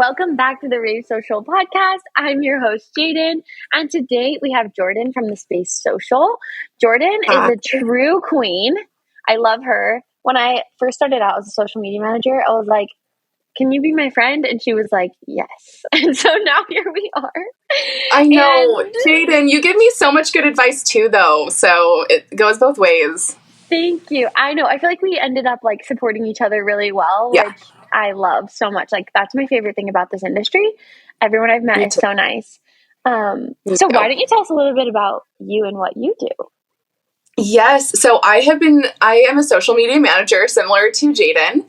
welcome back to the Rave Social podcast. I'm your host, Jaden, and today we have Jordan from the Space Social. Jordan is a true queen. I love her. When I first started out as a social media manager, I was like, can you be my friend? And she was like, yes. And so now here we are. I know. Jaden, you give me so much good advice too, though. So it goes both ways. Thank you. I know. I feel like we ended up like supporting each other really well, which I love so much. Like that's my favorite thing about this industry. Everyone I've met is so nice. So why don't you tell us a little bit about you and what you do? Yes. So I am a social media manager similar to Jaden.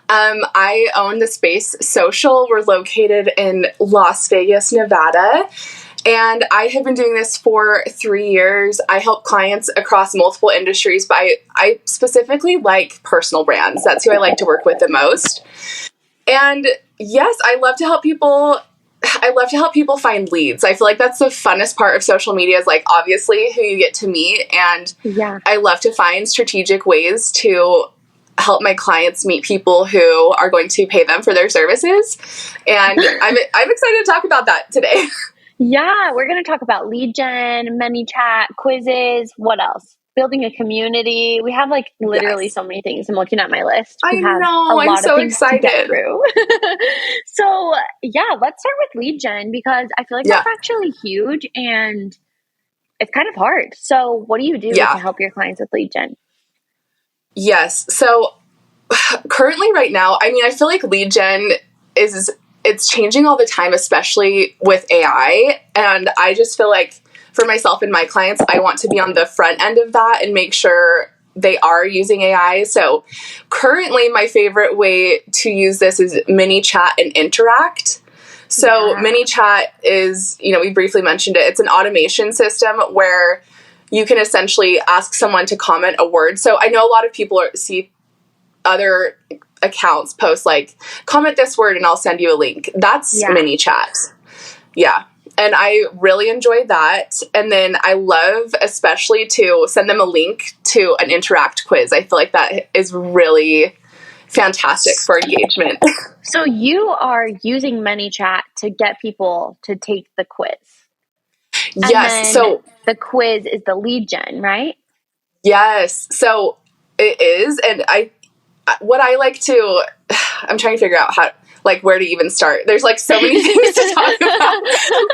I own the Space Social. We're located in Las Vegas, Nevada. And I have been doing this for 3 years. I help clients across multiple industries, but I specifically like personal brands. That's who I like to work with the most. And yes, I love to help people find leads. I feel like that's the funnest part of social media is like obviously who you get to meet. And I love to find strategic ways to help my clients meet people who are going to pay them for their services. And I'm excited to talk about that today. Yeah, we're going to talk about lead gen, ManyChat, quizzes, what else? Building a community. We have like literally so many things. I'm looking at my list. I know. I'm so excited. To get through. So yeah, let's start with lead gen because I feel like that's actually huge and it's kind of hard. So what do you do to help your clients with lead gen? Yes. So currently right now, I mean, I feel like lead gen it's changing all the time, especially with AI. And I just feel like for myself and my clients, I want to be on the front end of that and make sure they are using AI. So currently my favorite way to use this is ManyChat and Interact. So ManyChat is, we briefly mentioned it. It's an automation system where you can essentially ask someone to comment a word. So I know a lot of people see other accounts post like, comment this word and I'll send you a link. That's ManyChat. Yeah. And I really enjoyed that. And then I love especially to send them a link to an Interact quiz. I feel like that is really fantastic for engagement. So you are using ManyChat to get people to take the quiz. Yes. So the quiz is the lead gen, right? Yes. So it is. And I'm trying to figure out where to even start. There's like so many things to talk about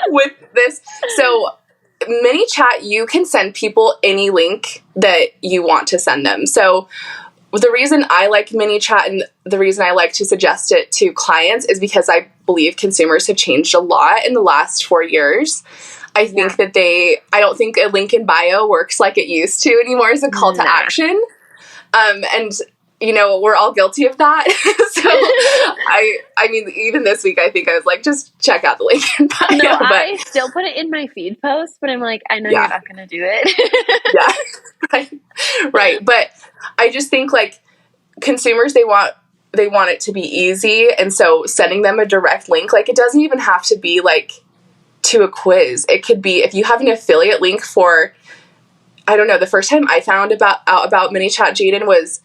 with this. So ManyChat, you can send people any link that you want to send them. So the reason I like ManyChat and the reason I like to suggest it to clients is because I believe consumers have changed a lot in the last 4 years. I think that I don't think a link in bio works like it used to anymore as a call to action. And we're all guilty of that. So I mean, even this week, I think I was like, just check out the link in bio. No, I still put it in my feed post, but I'm like, I know you're not going to do it. Right. But I just think like consumers, they want it to be easy. And so sending them a direct link, like it doesn't even have to be like to a quiz. It could be if you have an affiliate link for, I don't know, the first time I found out about ManyChat, Jaden, was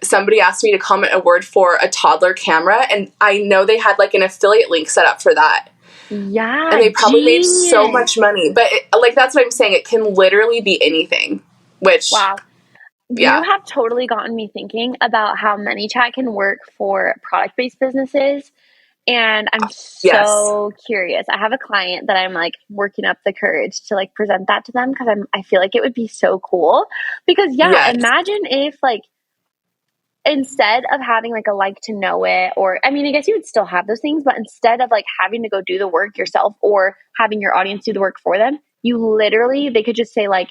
somebody asked me to comment a word for a toddler camera, and I know they had like an affiliate link set up for that. Yeah. And they probably made so much money. But that's what I'm saying. It can literally be anything, which... Wow. You have totally gotten me thinking about how ManyChat can work for product-based businesses. And I'm so curious. I have a client that I'm like working up the courage to like present that to them because I feel like it would be so cool. Because imagine if like instead of having like a like to know it, or I mean, I guess you would still have those things, but instead of like having to go do the work yourself or having your audience do the work for them, they could just say like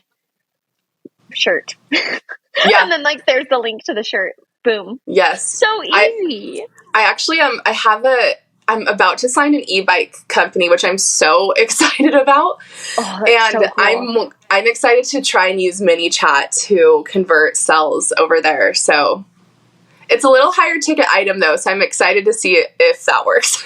shirt. And then like there's the link to the shirt. Boom. Yes. So easy. I actually I'm about to sign an e-bike company, which I'm so excited about. Oh, that's so cool. I'm excited to try and use ManyChat to convert sales over there. So it's a little higher ticket item though, so I'm excited to see if that works.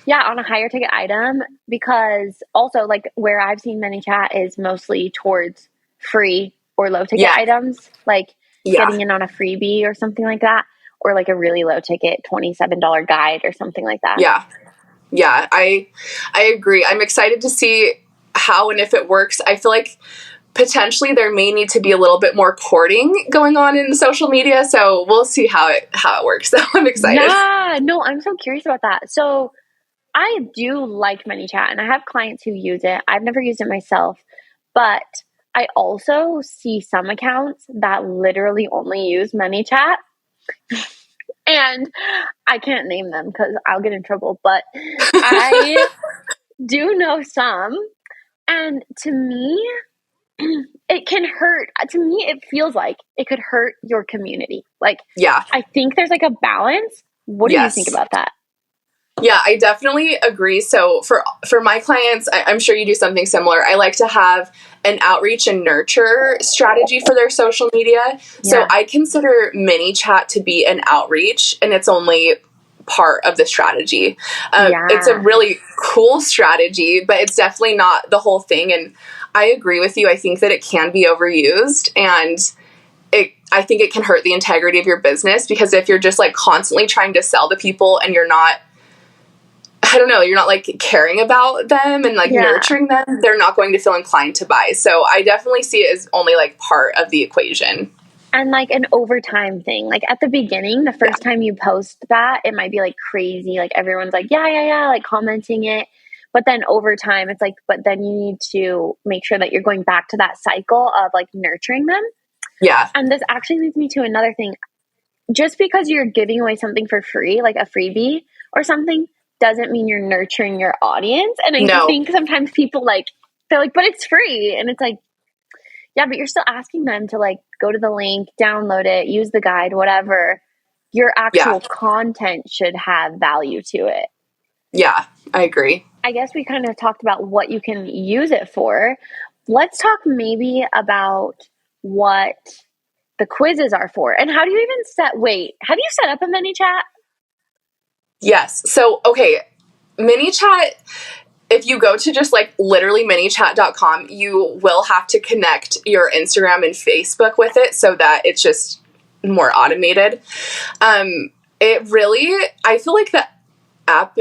Yeah, on a higher ticket item, because also like where I've seen ManyChat is mostly towards free or low ticket items, like getting in on a freebie or something like that, or like a really low ticket $27 guide or something like that. Yeah. Yeah, I agree. I'm excited to see how and if it works. I feel like potentially there may need to be a little bit more courting going on in social media, so we'll see how it works. So I'm excited. Yeah, no, I'm so curious about that. So I do like ManyChat and I have clients who use it. I've never used it myself, but I also see some accounts that literally only use ManyChat. And I can't name them because I'll get in trouble, but I do know some. And to me, it can hurt. To me, it feels like it could hurt your community. Like, yeah, I think there's like a balance. What do you think about that? Yeah, I definitely agree. So for my clients, I'm sure you do something similar. I like to have an outreach and nurture strategy for their social media. Yeah. So I consider ManyChat to be an outreach, and it's only part of the strategy. It's a really cool strategy, but it's definitely not the whole thing. And I agree with you. I think that it can be overused, and I think it can hurt the integrity of your business, because if you're just like constantly trying to sell to people and you're not like caring about them and like nurturing them, they're not going to feel inclined to buy. So I definitely see it as only like part of the equation. And like an overtime thing. Like at the beginning, the first time you post that, it might be like crazy. Like everyone's like, yeah, like commenting it. But then over time, it's like, but then you need to make sure that you're going back to that cycle of like nurturing them. Yeah. And this actually leads me to another thing. Just because you're giving away something for free, like a freebie or something, doesn't mean you're nurturing your audience. And I think sometimes people they're like, but it's free. And it's like, yeah, but you're still asking them to like go to the link, download it, use the guide, whatever. Your actual content should have value to it. Yeah, I agree. I guess we kind of talked about what you can use it for. Let's talk maybe about what the quizzes are for. And how do you even have you set up a ManyChat? Yes. So, okay, ManyChat, if you go to just like literally manychat.com, you will have to connect your Instagram and Facebook with it so that it's just more automated. It really, I feel like the app,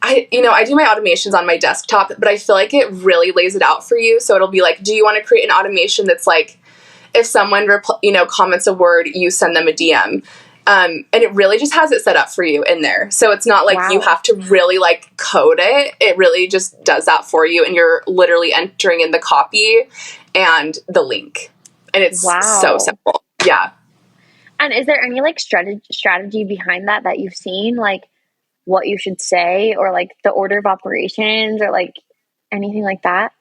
I do my automations on my desktop, but I feel like it really lays it out for you. So it'll be like, do you want to create an automation that's like, if someone comments a word, you send them a DM. And it really just has it set up for you in there. So it's not like you have to really like code it. It really just does that for you. And you're literally entering in the copy and the link. And it's so simple. Yeah. And is there any like strategy behind that you've seen? Like what you should say, or like the order of operations, or like anything like that?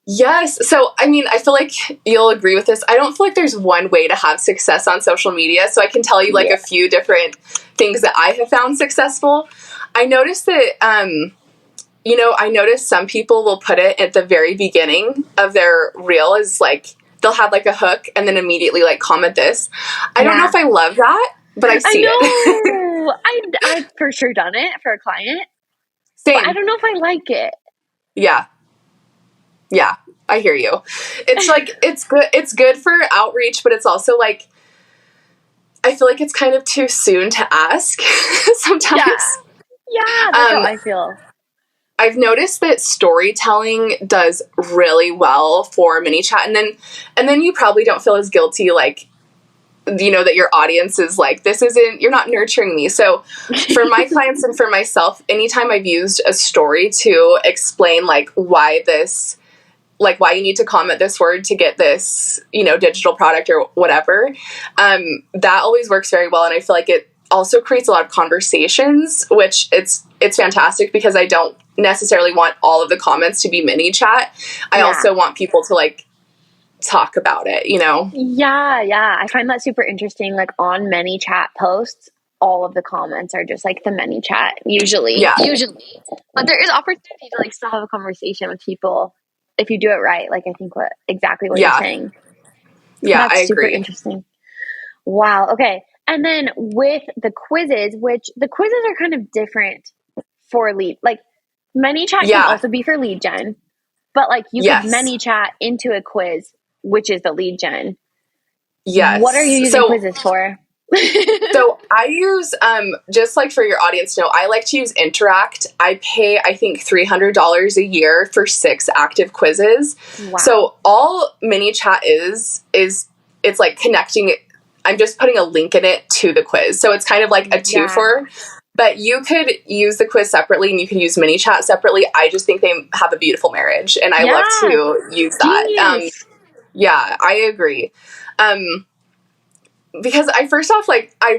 Yes. So, I mean, I feel like you'll agree with this. I don't feel like there's one way to have success on social media. So I can tell you like a few different things that I have found successful. I noticed that, I noticed some people will put it at the very beginning of their reel as like, they'll have like a hook and then immediately like comment this. I don't know if I love that, but I see it. I've for sure done it for a client. Same. But I don't know if I like it. Yeah, I hear you. It's like, it's good for outreach, but it's also like, I feel like it's kind of too soon to ask sometimes. Yeah, that's how I feel. I've noticed that storytelling does really well for ManyChat, and then you probably don't feel as guilty, like, that your audience is like, you're not nurturing me. So for my clients and for myself, anytime I've used a story to explain like why you need to comment this word to get this, digital product or whatever, that always works very well. And I feel like it also creates a lot of conversations, which it's fantastic, because I don't necessarily want all of the comments to be ManyChat. I also want people to like talk about it, Yeah. I find that super interesting. Like on ManyChat posts, all of the comments are just like the ManyChat usually. But there is opportunity to like still have a conversation with people if you do it right. Like I think exactly what you're saying. Yeah, that's I agree. Super interesting. Wow. Okay. And then with the quizzes, which the quizzes are kind of different for lead, like ManyChat can also be for lead gen, but like you could ManyChat into a quiz, which is the lead gen. Yes. What are you using quizzes for? So I use, just like for your audience to know, I like to use Interact. I pay, I think, $300 a year for 6 active quizzes. Wow. So all ManyChat is it's like connecting it. I'm just putting a link in it to the quiz. So it's kind of like a twofer. But you could use the quiz separately and you can use ManyChat separately. I just think they have a beautiful marriage, and I love to use that. Yeah, I agree. Because I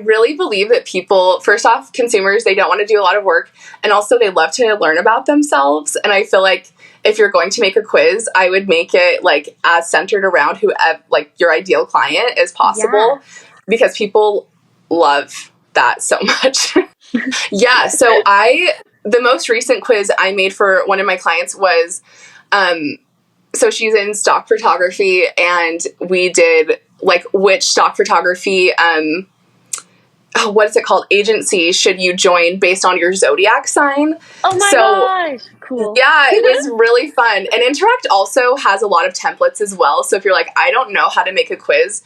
really believe that people, first off, consumers, they don't want to do a lot of work, and also they love to learn about themselves. And I feel like if you're going to make a quiz, I would make it like as centered around who, like, your ideal client as possible, because people love that so much. Yeah. So the most recent quiz I made for one of my clients was, so she's in stock photography, and we did like which stock photography, what is it called? Agency should you join based on your zodiac sign? Oh my gosh. Cool. Yeah, it was really fun. And Interact also has a lot of templates as well. So if you're like, I don't know how to make a quiz,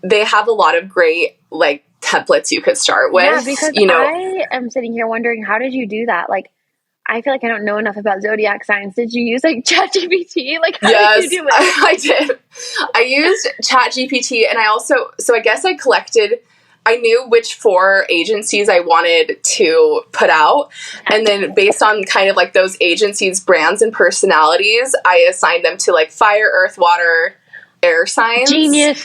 they have a lot of great like templates you could start with. Yeah, because I am sitting here wondering, how did you do that? Like, I feel like I don't know enough about zodiac signs. Did you use like ChatGPT? Like, how did you do it? I did. I used ChatGPT, and I guess I knew which 4 agencies I wanted to put out. And then based on kind of like those agencies' brands and personalities, I assigned them to like fire, earth, water, air signs. Genius.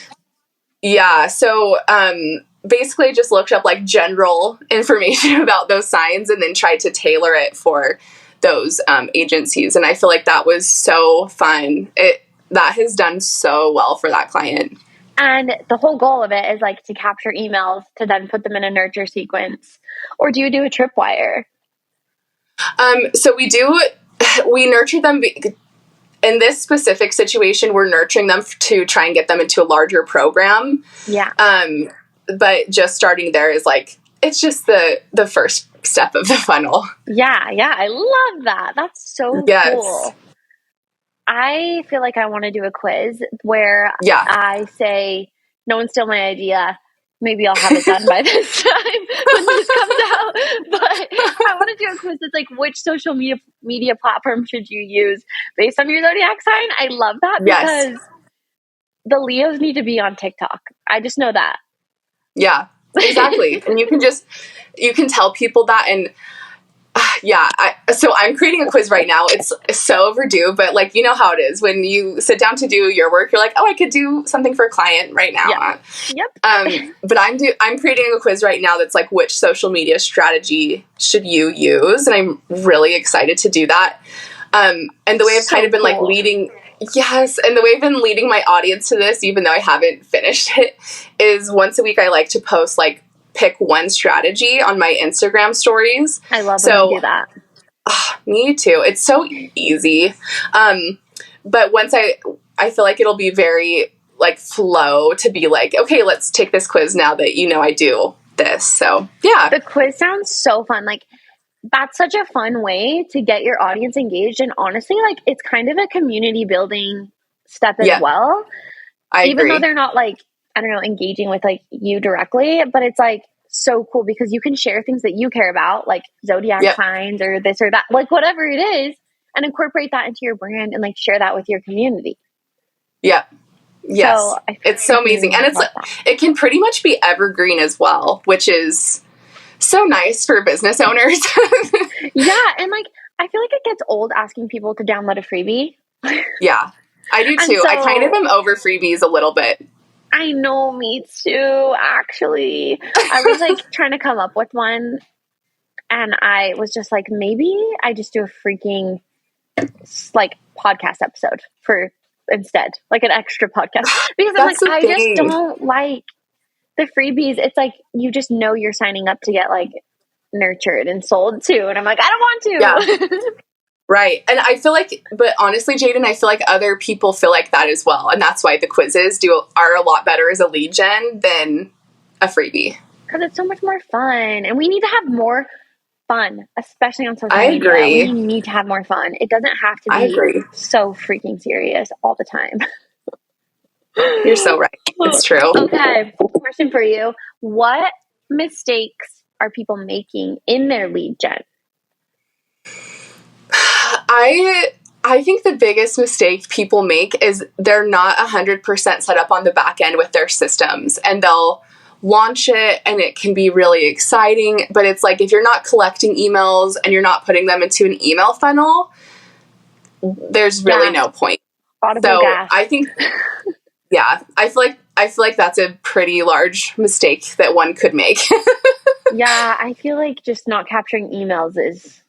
Yeah. So, basically just looked up like general information about those signs and then tried to tailor it for those agencies. And I feel like that was so fun. That has done so well for that client. And the whole goal of it is like to capture emails to then put them in a nurture sequence. Or do you do a tripwire? So we nurture them. In this specific situation, we're nurturing them to try and get them into a larger program. Yeah. But just starting there is like, it's just the first step of the funnel. Yeah, I love that. That's so cool. I feel like I want to do a quiz where I say, no one steal my idea. Maybe I'll have it done by this time when this comes out. But I want to do a quiz that's like, which social media platform should you use based on your zodiac sign? I love that because the Leos need to be on TikTok. I just know that. Yeah, exactly. And you can tell people that. And so I'm creating a quiz right now. It's so overdue, but like, you know how it is when you sit down to do your work, you're like, oh, I could do something for a client right now. Yep. But I'm creating a quiz right now that's like, which social media strategy should you use? And I'm really excited to do that. And the way I've kind of been like leading, and the way I've been leading my audience to this, even though I haven't finished it, is once a week I like to post like pick one strategy on my Instagram stories. I love when you do that. Me too. It's so easy. But once I feel like it'll be very like flow to be like, okay, let's take this quiz now that I do this. So yeah. The quiz sounds so fun. Like, that's such a fun way to get your audience engaged. And honestly, like, it's kind of a community building step as well. Even though they're not like, I don't know, engaging with like you directly, but it's like so cool because you can share things that you care about, like zodiac signs or this or that, like whatever it is, and incorporate that into your brand and like share that with your community. Yeah. Yes. So it's so amazing. And it can pretty much be evergreen as well, which is so nice for business owners. Yeah. And like, I feel like it gets old asking people to download a freebie. Yeah, I do too. So, I kind of am over freebies a little bit. I know, me too, actually. I was like trying to come up with one, and I was just like, maybe I just do a freaking like podcast episode for instead, like an extra podcast. Because I'm like, I just don't like the freebies. It's like, you just know you're signing up to get like nurtured and sold to. And I'm like, I don't want to. Yeah. Right. And I feel like, but honestly, Jaden, I feel like other people feel like that as well. And that's why the quizzes are a lot better as a lead gen than a freebie. Because it's so much more fun. And we need to have more fun, especially on social media. I agree. We need to have more fun. It doesn't have to be so freaking serious all the time. You're so right. It's true. Okay, question for you. What mistakes are people making in their lead gen? I think the biggest mistake people make is they're not 100% set up on the back end with their systems, and they'll launch it and it can be really exciting, but it's like if you're not collecting emails and you're not putting them into an email funnel, there's really no point. Audible gas. I think I feel like that's a pretty large mistake that one could make. Yeah, I feel like just not capturing emails is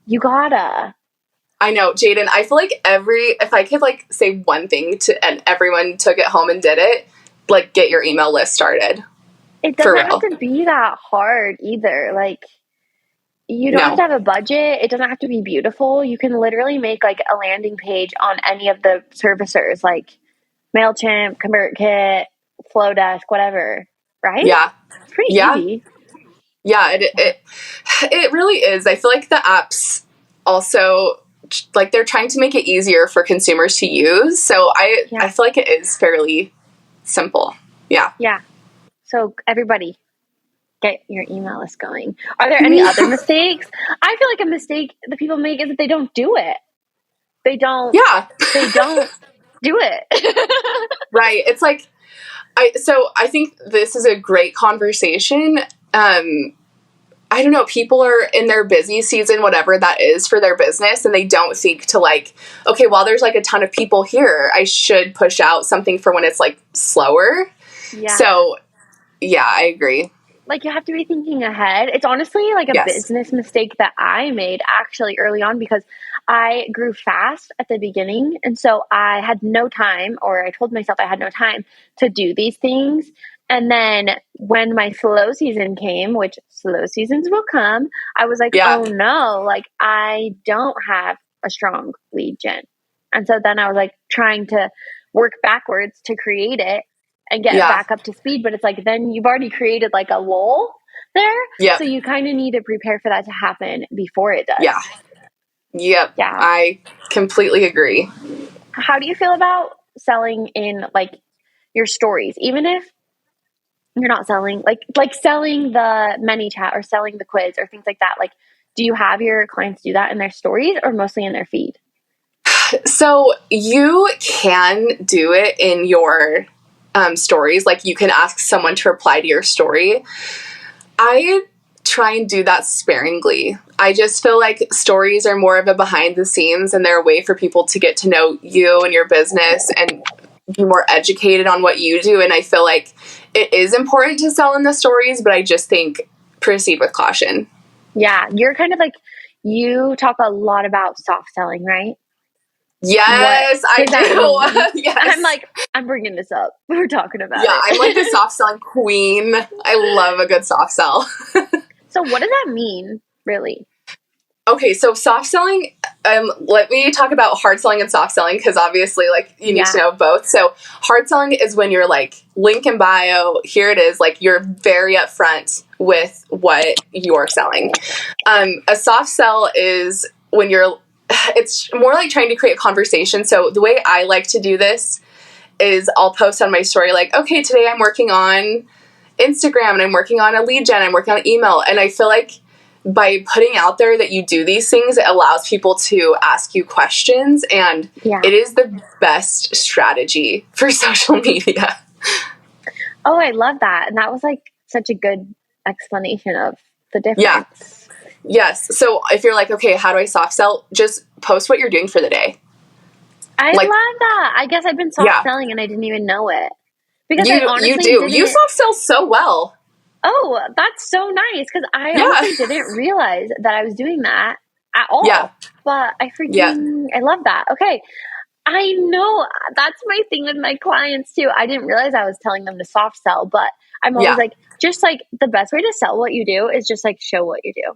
you gotta. I know, Jaden, I feel like if I could like say one thing and everyone took it home and did it, like get your email list started. It doesn't have to be that hard either. Like, you don't have to have a budget. It doesn't have to be beautiful. You can literally make like a landing page on any of the servicers, like MailChimp, ConvertKit, Flowdesk, whatever. Right? Yeah. It's pretty easy. Yeah, it really is. I feel like the apps also, like, they're trying to make it easier for consumers to use. So I feel like it is fairly simple. Yeah. Yeah. So everybody, get your email list going. Are there any other mistakes? I feel like a mistake that people make is that they don't do it. They don't. Yeah. They don't do it. Right. It's like, I think this is a great conversation. I don't know, people are in their busy season, whatever that is for their business, and they don't think to like, okay, while there's like a ton of people here, I should push out something for when it's like slower. Yeah. So, yeah, I agree. Like, you have to be thinking ahead. It's honestly like a business mistake that I made actually early on, because I grew fast at the beginning. And so I had no time, or I told myself I had no time to do these things. And then when my slow season came, which slow seasons will come, I was like, oh no, like I don't have a strong lead gen. And so then I was like trying to work backwards to create it and get back up to speed. But it's like, then you've already created like a lull there. Yeah. So you kind of need to prepare for that to happen before it does. Yeah. Yep. Yeah. I completely agree. How do you feel about selling in like your stories, even if you're not selling, like selling the ManyChat or selling the quiz or things like that? Like, do you have your clients do that in their stories or mostly in their feed? So you can do it in your stories. Like, you can ask someone to reply to your story. I try and do that sparingly. I just feel like stories are more of a behind the scenes, and they're a way for people to get to know you and your business and be more educated on what you do. And I feel like it is important to sell in the stories, but I just think proceed with caution. Yeah. You're kind of like, you talk a lot about soft selling, right? Yes, I do. Yes. I'm like, I'm bringing this up. We're talking about it. Yeah, I'm like the soft selling queen. I love a good soft sell. So what does that mean, really? Okay, so soft selling, let me talk about hard selling and soft selling, because obviously, like, you need to know both. So hard selling is when you're like, link in bio, here it is, like, you're very upfront with what you're selling. A soft sell is when it's more like trying to create a conversation. So the way I like to do this is I'll post on my story like, okay, today I'm working on Instagram and I'm working on a lead gen, I'm working on email. And I feel like by putting out there that you do these things, it allows people to ask you questions, and it is the best strategy for social media. Oh, I love that. And that was like such a good explanation of the difference. Yeah. Yes. So if you're like, okay, how do I soft sell? Just post what you're doing for the day. I love that. I guess I've been soft selling and I didn't even know it. Because I honestly you do. You soft sell so well. Oh, that's so nice, because I honestly didn't realize that I was doing that at all. Yeah. But I I love that. Okay. I know that's my thing with my clients too. I didn't realize I was telling them to soft sell, but I'm always like, just like the best way to sell what you do is just like show what you do.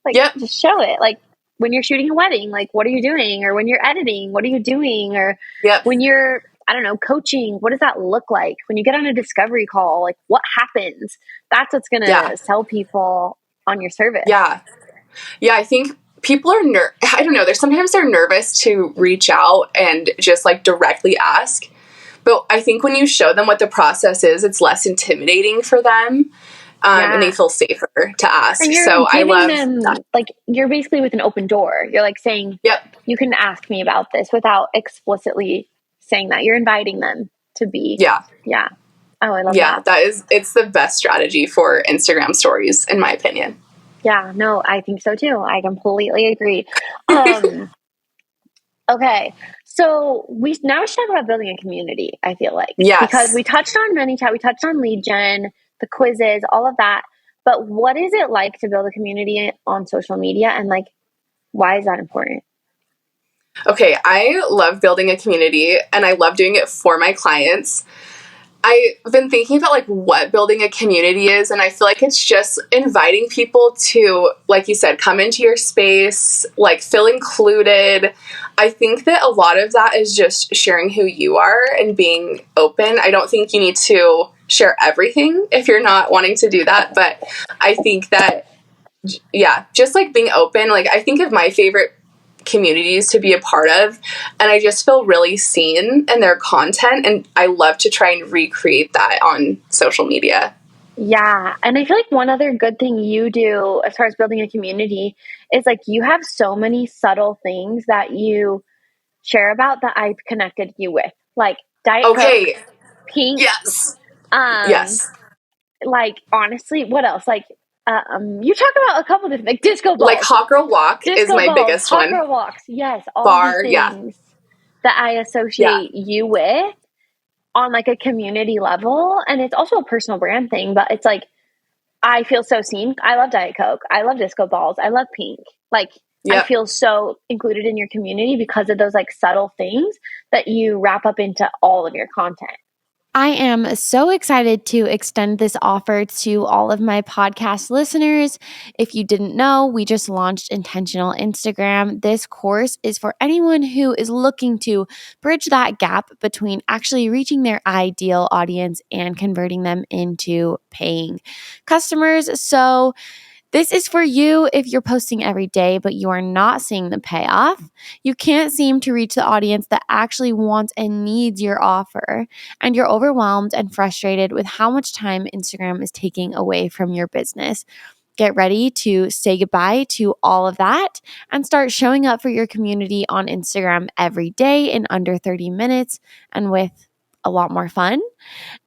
Like, just show it. Like, when you're shooting a wedding, like, what are you doing? Or when you're editing, what are you doing? Or when you're, I don't know, coaching, what does that look like? When you get on a discovery call, like, what happens? That's what's going to sell people on your service. Yeah. Yeah, I think people are I don't know, sometimes they're nervous to reach out and just like directly ask. But I think when you show them what the process is, it's less intimidating for them. And they feel safer to ask. And you're giving them, like, you're basically with an open door. You're like saying, you can ask me about this without explicitly saying that. You're inviting them to be. Yeah. Oh, I love that. It's the best strategy for Instagram stories, in my opinion. Yeah, no, I think so too. I completely agree. Okay, so we should talk about building a community, I feel like. Yes. Because we touched on ManyChat, we touched on lead gen, the quizzes, all of that. But what is it like to build a community on social media, and like, why is that important? Okay, I love building a community, and I love doing it for my clients. I've been thinking about like what building a community is, and I feel like it's just inviting people to, like you said, come into your space, like feel included. I think that a lot of that is just sharing who you are and being open. I don't think you need to share everything if you're not wanting to do that, but I think that, just like being open. Like, I think of my favorite communities to be a part of, and I just feel really seen in their content, and I love to try and recreate that on social media. Yeah, and I feel like one other good thing you do as far as building a community is like you have so many subtle things that you share about that I've connected you with, like Diet Coke, Pink. Yes. Like, honestly, what else? Like, you talk about a couple different, like disco balls. Like Hot Girl Walk is my biggest one. Hot Girl Walks, yes. All these things that I associate you with on like a community level. And it's also a personal brand thing, but it's like, I feel so seen. I love Diet Coke. I love disco balls. I love Pink. Like, I feel so included in your community because of those like subtle things that you wrap up into all of your content. I am so excited to extend this offer to all of my podcast listeners. If you didn't know, we just launched Intentional Instagram. This course is for anyone who is looking to bridge that gap between actually reaching their ideal audience and converting them into paying customers. So this is for you if you're posting every day, but you are not seeing the payoff. You can't seem to reach the audience that actually wants and needs your offer, and you're overwhelmed and frustrated with how much time Instagram is taking away from your business. Get ready to say goodbye to all of that and start showing up for your community on Instagram every day in under 30 minutes and with a lot more fun,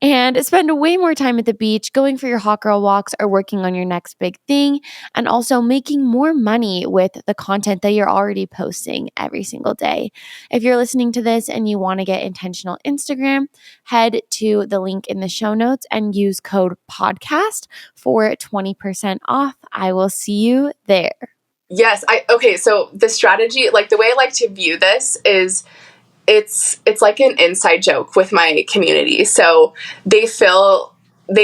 and spend way more time at the beach, going for your hot girl walks, or working on your next big thing, and also making more money with the content that you're already posting every single day. If you're listening to this and you want to get Intentional Instagram, head to the link in the show notes and use code podcast for 20% off. I will see you there. Yes. So the strategy, like the way I like to view this is it's like an inside joke with my community. So they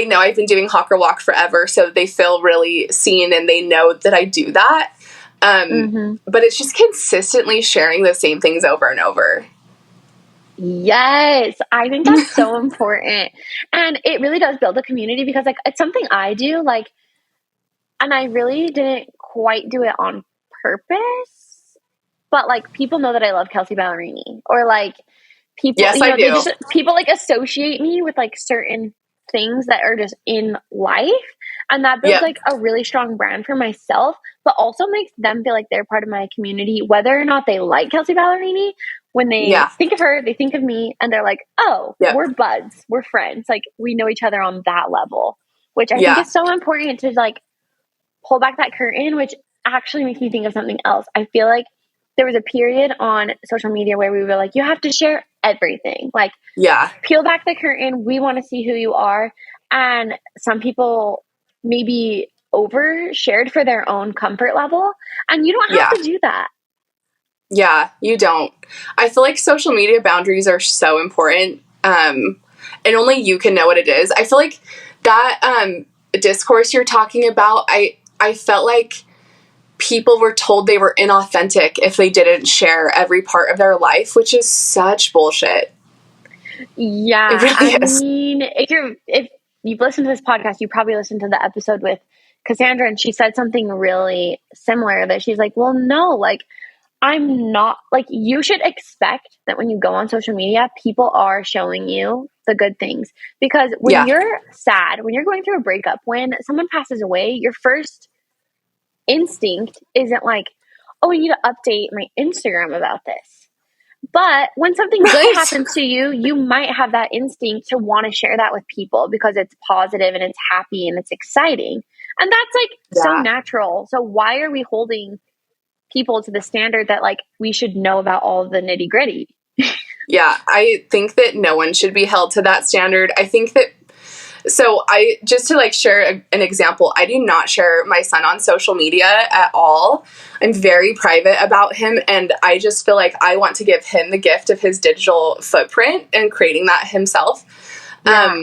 know I've been doing Hot Girl Walk forever, so they feel really seen and they know that I do that. But it's just consistently sharing the same things over and over. Yes, I think that's so important. And it really does build a community because like it's something I do, like, and I really didn't quite do it on purpose, but like people know that I love Kelsey Ballerini, or like people, yes, I do. People like associate me with like certain things that are just in life, and that builds like a really strong brand for myself, but also makes them feel like they're part of my community, whether or not they like Kelsey Ballerini. When they think of her, they think of me, and they're like, oh, we're buds, we're friends, like we know each other on that level, which I think is so important to like pull back that curtain, which actually makes me think of something else. I feel like there was a period on social media where we were like, you have to share everything. Like, peel back the curtain. We want to see who you are. And some people maybe overshared for their own comfort level. And you don't have to do that. Yeah, you don't. I feel like social media boundaries are so important. And only you can know what it is. I feel like that discourse you're talking about, I felt like people were told they were inauthentic if they didn't share every part of their life, which is such bullshit. Yeah. It really is. Mean, if you've listened to this podcast, you probably listened to the episode with Cassandra, and she said something really similar, that she's like, well, no, like I'm not like, you should expect that when you go on social media, people are showing you the good things. Because when you're sad, when you're going through a breakup, when someone passes away, your first instinct isn't like, oh, I need to update my Instagram about this. But when something good happens to you, you might have that instinct to want to share that with people because it's positive and it's happy and it's exciting. And that's like so natural. So why are we holding people to the standard that like we should know about all the nitty gritty? Yeah, I think that no one should be held to that standard. I think that, so I, just to like share an example, I do not share my son on social media at all. I'm very private about him, and I just feel like I want to give him the gift of his digital footprint and creating that himself. Yeah.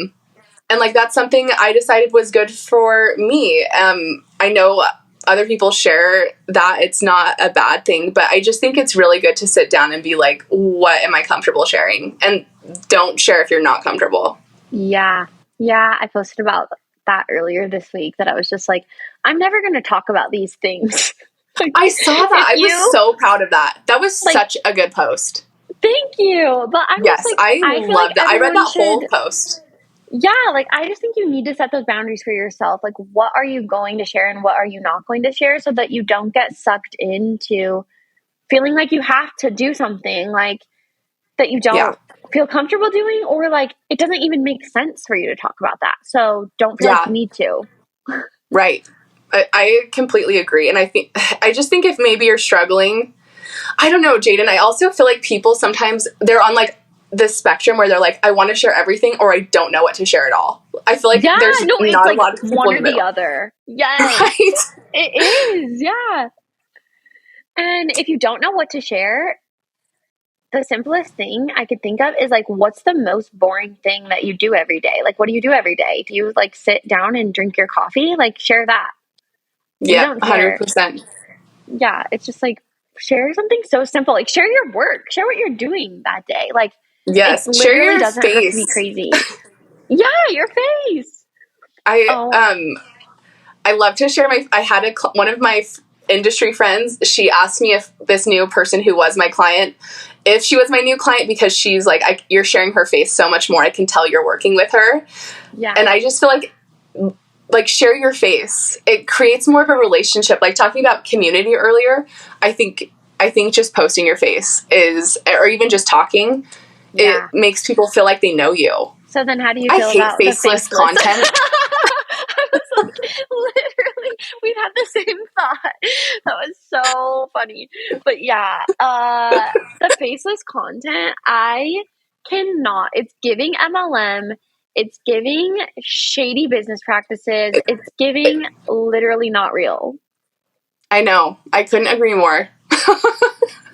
And like, that's something I decided was good for me. I know other people share that it's not a bad thing, but I just think it's really good to sit down and be like, what am I comfortable sharing? And don't share if you're not comfortable. Yeah. Yeah. I posted about that earlier this week that I was just like, I'm never going to talk about these things. Like, I saw that. I was so proud of that. That was like, such a good post. Thank you. But I'm just like, I loved it. I read that whole post. Yeah, like I just think you need to set those boundaries for yourself. Like, what are you going to share and what are you not going to share, so that you don't get sucked into feeling like you have to do something like that you don't feel comfortable doing, or like it doesn't even make sense for you to talk about that. So don't feel like you need to. Right. I completely agree. And I just think if maybe you're struggling, I don't know, Jaden, I also feel like people sometimes, they're on like this spectrum where they're like, I want to share everything, or I don't know what to share at all. I feel like there's not like a lot of people one in or the the other. Yes. Right? It is. Yeah. And if you don't know what to share, the simplest thing I could think of is like, what's the most boring thing that you do every day? Like, what do you do every day? Do you like sit down and drink your coffee? Like, share that. Yeah, 100%. Yeah, it's just like, share something so simple. Like, share your work. Share what you're doing that day. Like, yes, it share your doesn't face. have to be crazy. Yeah, your face. I love to share I had one of my industry friends, she asked me if this new person who was my client, if she was my new client, because she's like, you're sharing her face so much more. I can tell you're working with her. Yeah. And I just feel like share your face. It creates more of a relationship. Like talking about community earlier, I think just posting your face or even just talking, it makes people feel like they know you. So then how do you feel about faceless content? I was like, literally, we had the same thought. That was so funny. But yeah, the faceless content, I cannot. It's giving MLM. It's giving shady business practices. It's giving literally not real. I know. I couldn't agree more.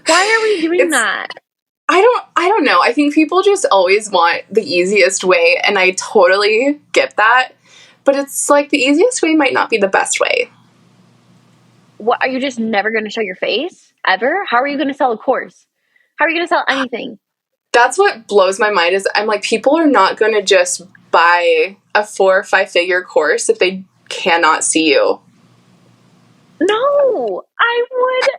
Why are we doing that? I don't know. I think people just always want the easiest way, and I totally get that. But it's like the easiest way might not be the best way. What, are you just never going to show your face ever? How are you going to sell a course? How are you going to sell anything? That's what blows my mind is I'm like, people are not going to just buy a 4 or 5 figure course if they cannot see you. No, I would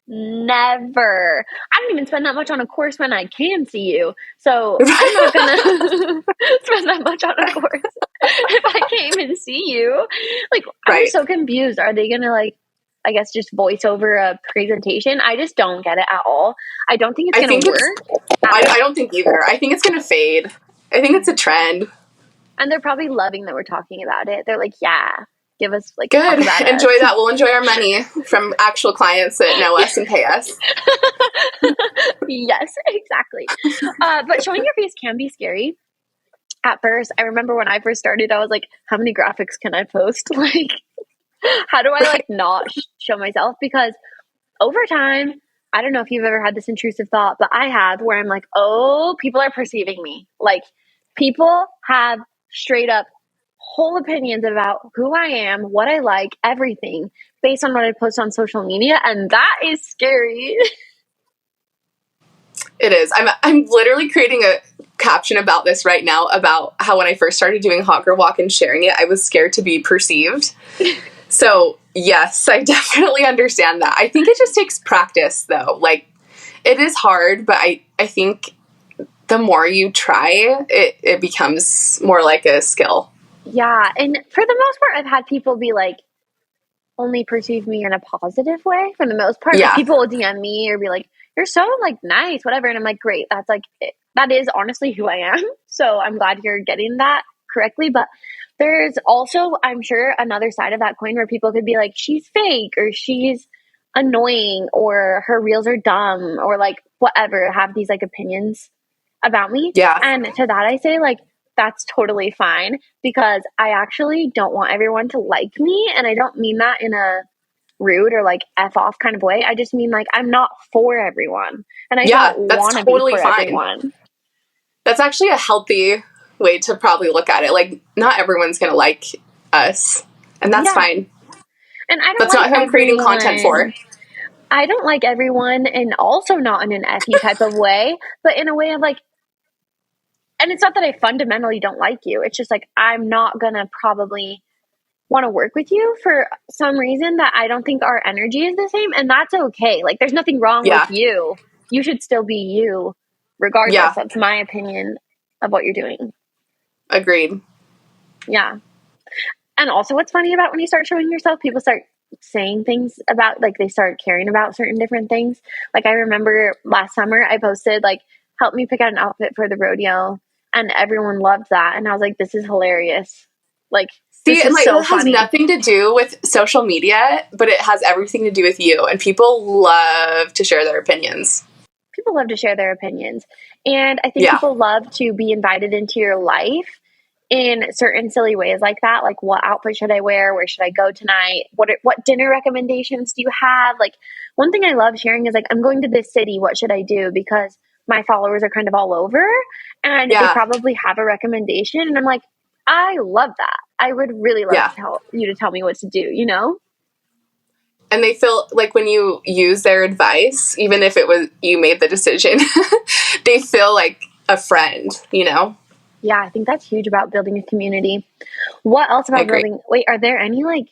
never. I don't even spend that much on a course when I can see you. So I'm not going to spend that much on a course if I can't even see you. Like, I'm so confused. Are they going to like, I guess, just voice over a presentation? I just don't get it at all. I don't think it's going to work. I don't think either. I think it's going to fade. I think it's a trend. And they're probably loving that we're talking about it. They're like, yeah, give us like, good. Enjoy that. We'll enjoy our money from actual clients that know us and pay us. Yes, exactly. But showing your face can be scary. At first, I remember when I first started, I was like, how many graphics can I post? Like, how do I like not show myself? Because over time, I don't know if you've ever had this intrusive thought, but I have, where I'm like, oh, people are perceiving me. Like, people have straight up whole opinions about who I am, what I like, everything based on what I post on social media. And that is scary. It is. I'm literally creating a caption about this right now, about how when I first started doing Hot Girl Walk and sharing it, I was scared to be perceived. So Yes, I definitely understand that. I think it just takes practice, though. Like, it is hard, but I think the more you try, it becomes more like a skill. Yeah, and for the most part, I've had people be like, only perceive me in a positive way for the most part. Like, people will DM me or be like, you're so like nice, whatever. And I'm like, great. That's like, that is honestly who I am. So I'm glad you're getting that correctly. But there's also, I'm sure, another side of that coin where people could be like, she's fake or she's annoying or her reels are dumb or like whatever, have these like opinions about me. Yeah. And to that, I say like, that's totally fine because I actually don't want everyone to like me. And I don't mean that in a rude or like F off kind of way. I just mean like I'm not for everyone. And I don't want to totally be for fine. everyone. That's actually a healthy way to probably look at it. Like, not everyone's going to like us. And that's fine. And I don't That's like not who I'm creating content for. I don't like everyone, and also not in an F you type of way, but in a way of like, and it's not that I fundamentally don't like you. It's just like, I'm not going to probably want to work with you for some reason that I don't think our energy is the same. And that's okay. Like, there's nothing wrong with you. You should still be you, regardless. That's my opinion of what you're doing. Agreed. Yeah. And also, what's funny about when you start showing yourself, people start saying things about, like, they start caring about certain different things. Like, I remember last summer I posted, like, help me pick out an outfit for the rodeo. And everyone loved that. And I was like, this is hilarious. Like, see, this is like, so it has funny. nothing to do with social media, but it has everything to do with you. And people love to share their opinions. People love to share their opinions. And I think people love to be invited into your life in certain silly ways like that. Like, what outfit should I wear? Where should I go tonight? What dinner recommendations do you have? Like, one thing I love sharing is like, I'm going to this city. What should I do? Because my followers are kind of all over and they probably have a recommendation. And I'm like, I love that. I would really love to tell you to tell me what to do, you know? And they feel like when you use their advice, even if it was you made the decision, they feel like a friend, you know? Yeah, I think that's huge about building a community. What else about building? Wait, are there any like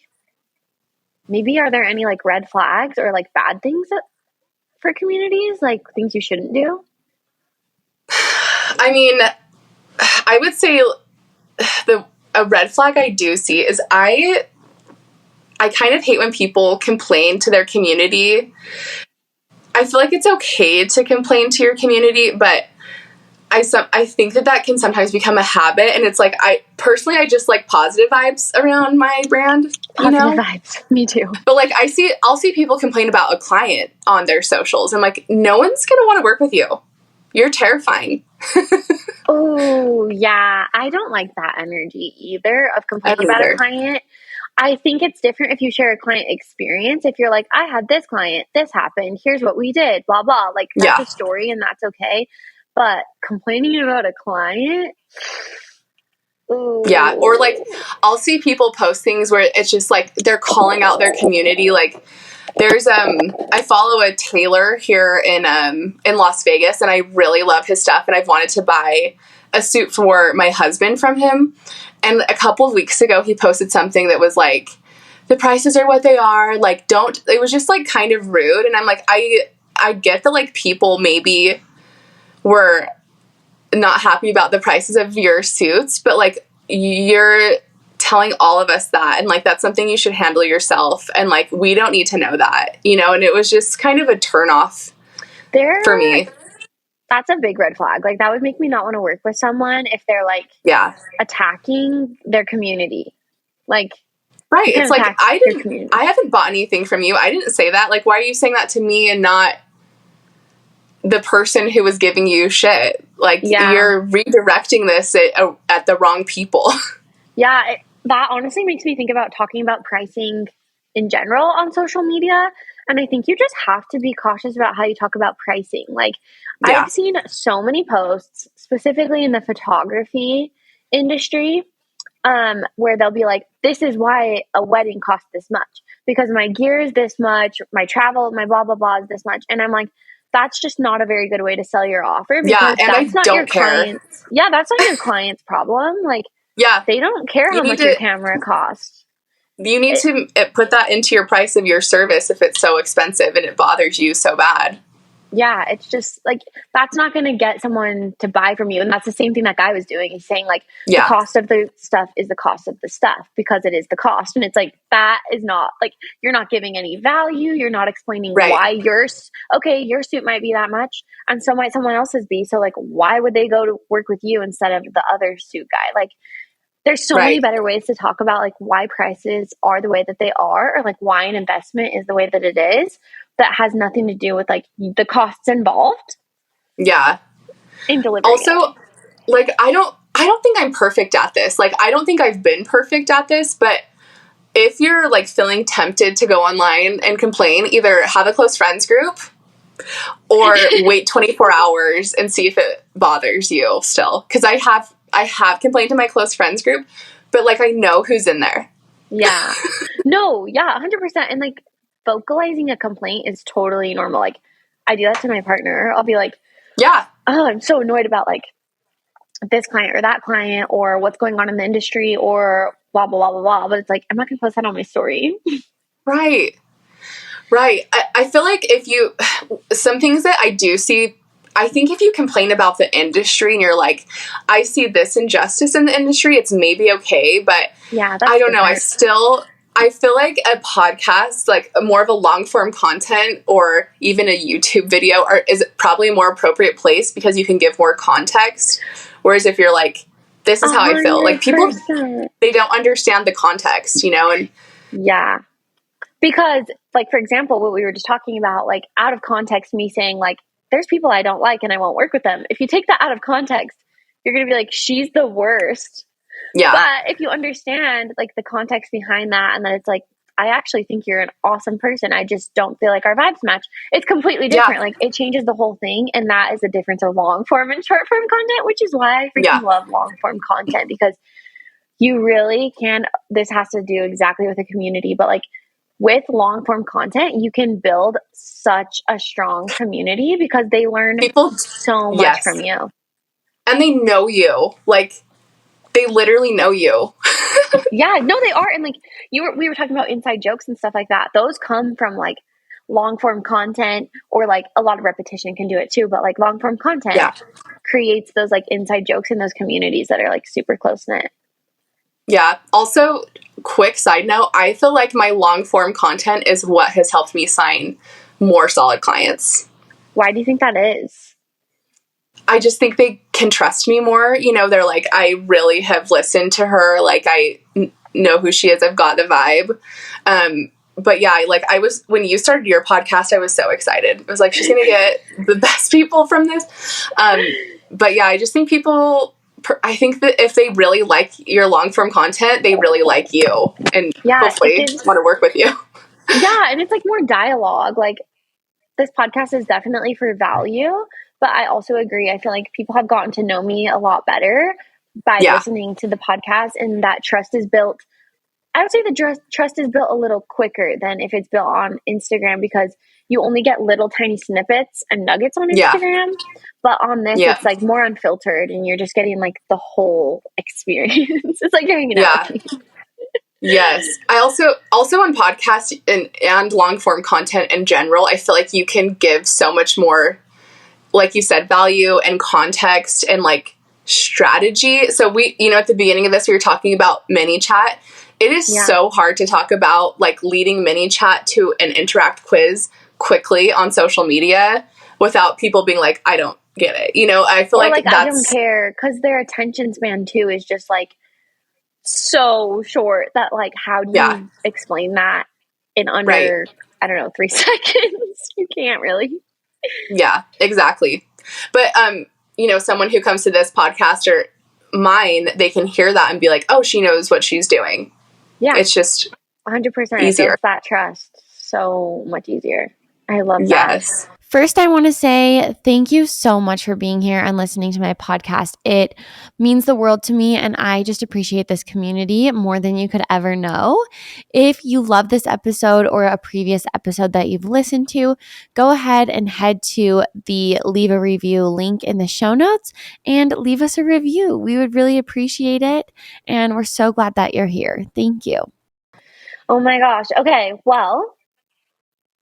red flags or like bad things for communities? Like things you shouldn't do? I mean, I would say a red flag I do see is I kind of hate when people complain to their community. I feel like it's okay to complain to your community, but I think that can sometimes become a habit, and it's like I just like positive vibes around my brand. Positive vibes, me too. But like I'll see people complain about a client on their socials. I'm like, no one's gonna want to work with you. You're terrifying. Oh yeah, I don't like that energy either of complaining about a client. I think it's different if you share a client experience. If you're like, I had this client, this happened, here's what we did, blah, blah. Like, that's a story and that's okay. But complaining about a client? Ooh. Yeah. Or like, I'll see people post things where it's just like they're calling out their community. Like, there's I follow a tailor here in Las Vegas, and I really love his stuff, and I've wanted to buy a suit for my husband from him. And a couple of weeks ago, he posted something that was like, the prices are what they are. Like, it was just like kind of rude. And I'm like, I get that like people maybe were not happy about the prices of your suits, but like you're telling all of us that, and like that's something you should handle yourself, and like we don't need to know that, you know. And it was just kind of a turnoff for me. That's a big red flag. Like, that would make me not want to work with someone if they're like attacking their community. Like, right, it's like I haven't bought anything from you. I didn't say that. Like, why are you saying that to me and not the person who was giving you shit? Like, you're redirecting this at the wrong people. Yeah, that honestly makes me think about talking about pricing in general on social media. And I think you just have to be cautious about how you talk about pricing. Like, I've seen so many posts, specifically in the photography industry, where they'll be like, this is why a wedding costs this much, because my gear is this much, my travel, my blah, blah, blah is this much. And I'm like, that's just not a very good way to sell your offer, because that's not your client's. Yeah, that's not your client's problem. Like, they don't care how much your camera costs. You need to put that into your price of your service if it's so expensive and it bothers you so bad. Yeah, it's just like, that's not going to get someone to buy from you. And that's the same thing that guy was doing. He's saying like, the cost of the stuff is the cost of the stuff because it is the cost. And it's like, that is not like, you're not giving any value. You're not explaining why your suit might be that much and so might someone else's be. So like, why would they go to work with you instead of the other suit guy? Like, there's so many better ways to talk about like why prices are the way that they are, or like why an investment is the way that it is, that has nothing to do with like the costs involved. Yeah. In delivering. Also, like I don't think I'm perfect at this. Like I don't think I've been perfect at this, but if you're like feeling tempted to go online and complain, either have a close friends group or wait 24 hours and see if it bothers you still. Because I have complained to my close friends group, but like I know who's in there. Yeah. No, yeah, 100%. And like vocalizing a complaint is totally normal. Like I do that to my partner. I'll be like, yeah, oh, I'm so annoyed about like this client or that client or what's going on in the industry or blah, blah, blah, blah, blah. But it's like, I'm not going to post that on my story. Right. I feel like some things that I do see, I think if you complain about the industry and you're like, I see this injustice in the industry, it's maybe okay. But yeah, I don't know. I feel like a podcast, like more of a long form content or even a YouTube video is probably a more appropriate place because you can give more context. Whereas if you're like, this is how 100%. I feel, like people, they don't understand the context, and yeah. Because, like, for example, what we were just talking about, like, out of context, me saying, like, there's people I don't like and I won't work with them. If you take that out of context, you're going to be like, she's the worst. Yeah. But if you understand, like, the context behind that and that it's like, I actually think you're an awesome person. I just don't feel like our vibes match. It's completely different. Yeah. Like, it changes the whole thing. And that is the difference of long form and short form content, which is why I freaking love long form content because you really can. This has to do exactly with the community, but like, with long form content, you can build such a strong community because they learn so much from you. And they know you. Like, they literally know you. Yeah, no, they are. And like we were talking about inside jokes and stuff like that. Those come from like long form content, or like a lot of repetition can do it too. But like long form content creates those like inside jokes in those communities that are like super close knit. Yeah. Also, quick side note, I feel like my long form content is what has helped me sign more solid clients. Why do you think that is? I just think they can trust me more. They're like, I really have listened to her. Like, I know who she is. I've got the vibe. But yeah, when you started your podcast, I was so excited. I was like, she's going to get the best people from this. But yeah, I just think I think that if they really like your long form content, they really like you and hopefully want to work with you. Yeah. And it's like more dialogue. Like, this podcast is definitely for value, but I also agree. I feel like people have gotten to know me a lot better by listening to the podcast, and that trust is built. I would say the trust is built a little quicker than if it's built on Instagram, because you only get little tiny snippets and nuggets on Instagram. Yeah. But on this, it's like more unfiltered and you're just getting like the whole experience. It's like you're hanging out with me. Yes. I also on podcasts and long form content in general, I feel like you can give so much more, like you said, value and context and like strategy. So we, at the beginning of this, we were talking about ManyChat. It is so hard to talk about like leading ManyChat to an interact quiz quickly on social media without people being like, I don't get it. I feel like that's... I don't care, because their attention span too is just like so short that like, how do you explain that in under, I don't know, 3 seconds? You can't really. Yeah, exactly. But, someone who comes to this podcast or mine, they can hear that and be like, oh, she knows what she's doing. Yeah. It's just 100%. Easier. It's that trust so much easier. I love that. Yes. First, I want to say thank you so much for being here and listening to my podcast. It means the world to me, and I just appreciate this community more than you could ever know. If you love this episode or a previous episode that you've listened to, go ahead and head to the leave a review link in the show notes and leave us a review. We would really appreciate it, and we're so glad that you're here. Thank you. Oh my gosh. Okay. Well,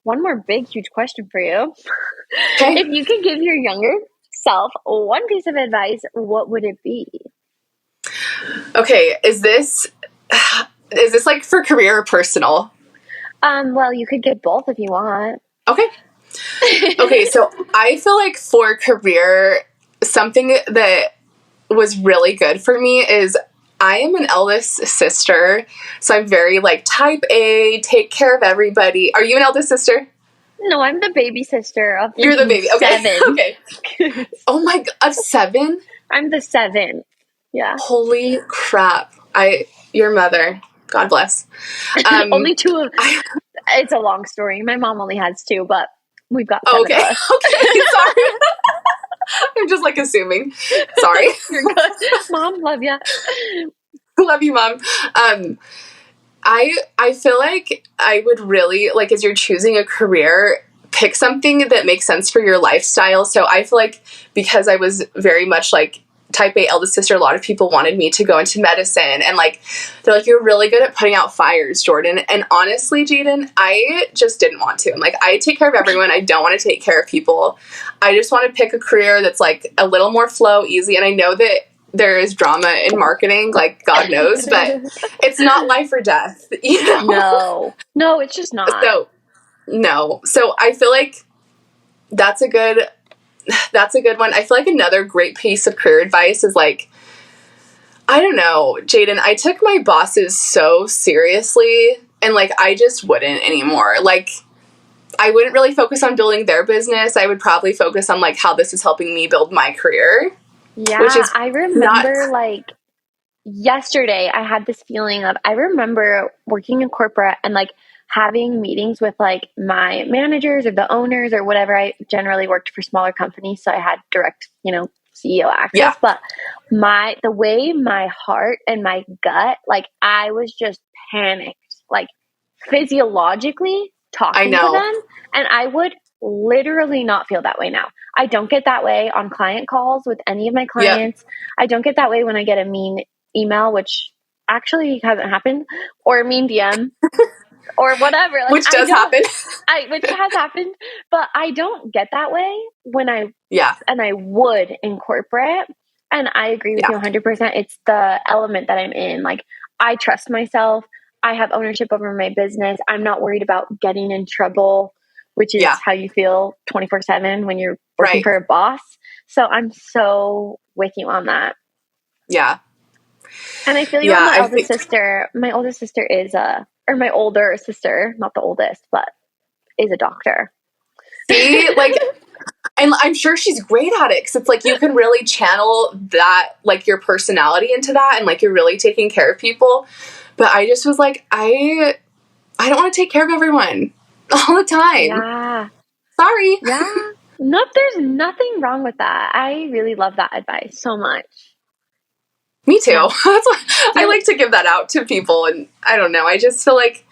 one more big, huge question for you. Okay. If you could give your younger self one piece of advice, what would it be? Okay. Is this like for career or personal? Well, you could give both if you want. Okay. Okay. So I feel like for career, something that was really good for me is I am an eldest sister. So I'm very like type A, take care of everybody. Are you an eldest sister? No, I'm the baby sister of You're the baby. Okay. 7. Okay. Oh my God. Of 7? I'm the 7. Yeah. Holy crap. Your mother. God bless. Only 2 of it's a long story. My mom only has 2, but we've got 7 okay. of us. Okay. Sorry. I'm just like assuming. Sorry. You're good. Mom, love ya. Love you, Mom. I feel like I would really, like, as you're choosing a career, pick something that makes sense for your lifestyle. So I feel like because I was very much like type A eldest sister, a lot of people wanted me to go into medicine, and like they're like, you're really good at putting out fires, Jordan. And honestly, Jaden, I just didn't want to. I'm like, I take care of everyone. I don't want to take care of people. I just want to pick a career that's like a little more flow, easy. And I know that there is drama in marketing, like God knows, but it's not life or death, you know? No, it's just not. So I feel like that's a good one. I feel like another great piece of career advice is like, I don't know, Jaden, I took my bosses so seriously, and like I just wouldn't anymore. Like I wouldn't really focus on building their business. I would probably focus on like how this is helping me build my career. Yeah, which is I remember like yesterday I had this feeling of, I remember working in corporate and like having meetings with like my managers or the owners or whatever. I generally worked for smaller companies, so I had direct, CEO access. Yeah. But the way my heart and my gut, like I was just panicked, like physiologically talking to them, and I would literally not feel that way now. I don't get that way on client calls with any of my clients. Yep. I don't get that way when I get a mean email, which actually hasn't happened, or a mean DM or whatever. Like, which does happen. Which has happened, but I don't get that way when and I would in corporate. And I agree with you 100%. It's the element that I'm in. Like, I trust myself. I have ownership over my business. I'm not worried about getting in trouble, which is how you feel 24/7 when you're working for a boss. So I'm so with you on that. Yeah. And I feel you on my eldest sister. My oldest sister is or my older sister, not the oldest, but is a doctor. See, like, and I'm sure she's great at it, because it's like you can really channel that, like your personality into that, and like you're really taking care of people. But I just was like, I don't want to take care of everyone all the time. Yeah. Sorry. Yeah. No, there's nothing wrong with that. I really love that advice so much. Me too. Yeah. That's why I like to give that out to people, and I don't know. I just feel like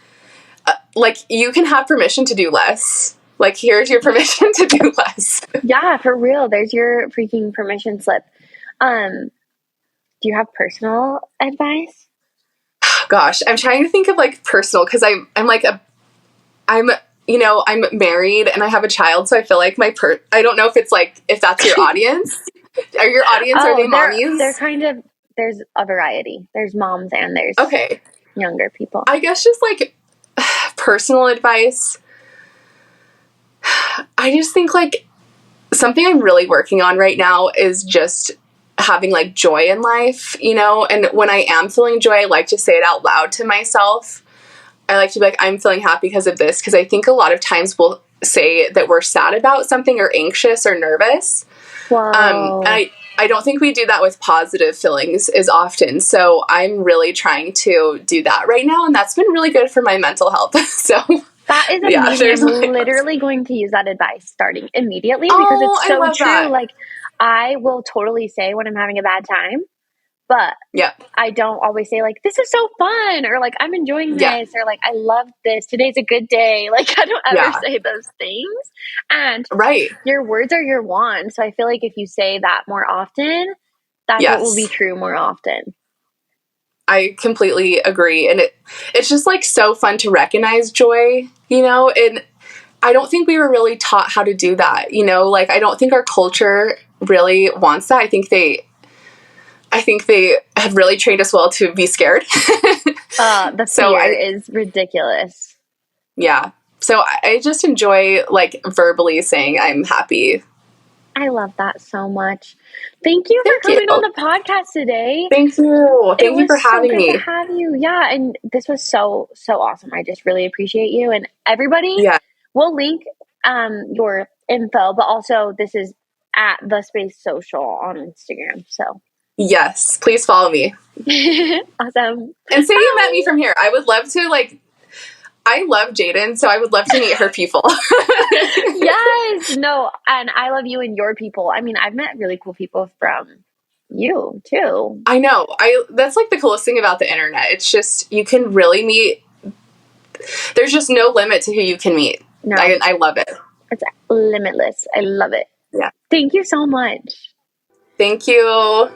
you can have permission to do less. Like, here's your permission to do less. Yeah, for real. There's your freaking permission slip. Do you have personal advice? Gosh, I'm trying to think of like personal, because I'm married and I have a child, so I feel like I don't know if that's your audience. Are your audience, are they mommies? They're kind of, there's a variety. There's moms and there's younger people. I guess just like personal advice. I just think like something I'm really working on right now is just having like joy in life, and when I am feeling joy, I like to say it out loud to myself. I like to be like, I'm feeling happy because of this, because I think a lot of times we'll say that we're sad about something or anxious or nervous. Wow. And I don't think we do that with positive feelings as often. So I'm really trying to do that right now, and that's been really good for my mental health. So that is amazing. I'm literally going to use that advice starting immediately, because it's so true. That. Like, I will totally say when I'm having a bad time, but I don't always say like, this is so fun, or like, I'm enjoying this, or like, I love this. Today's a good day. Like, I don't ever say those things. And your words are your wand. So I feel like if you say that more often, that's what will be true more often. I completely agree. And it's just like so fun to recognize joy, you know, and I don't think we were really taught how to do that, you know, like I don't think our culture really wants that. I think they have really trained us well to be scared. The fear is ridiculous. Yeah. So I just enjoy like verbally saying I'm happy. I love that so much. Thank you for coming on the podcast today. Thank you. Thank you for having me. It was so good to have you. Yeah, and this was so awesome. I just really appreciate you. And everybody, we'll link your info, but also this is at The Space Social on Instagram. So yes, please follow me. Awesome. And say you met me from here. I would love to I love Jaden, so I would love to meet her people. Yes, no, and I love you and your people. I mean, I've met really cool people from you too. I know. That's like the coolest thing about the internet. It's just you can really meet. There's just no limit to who you can meet. No, I love it. It's limitless. I love it. Yeah. Thank you so much. Thank you.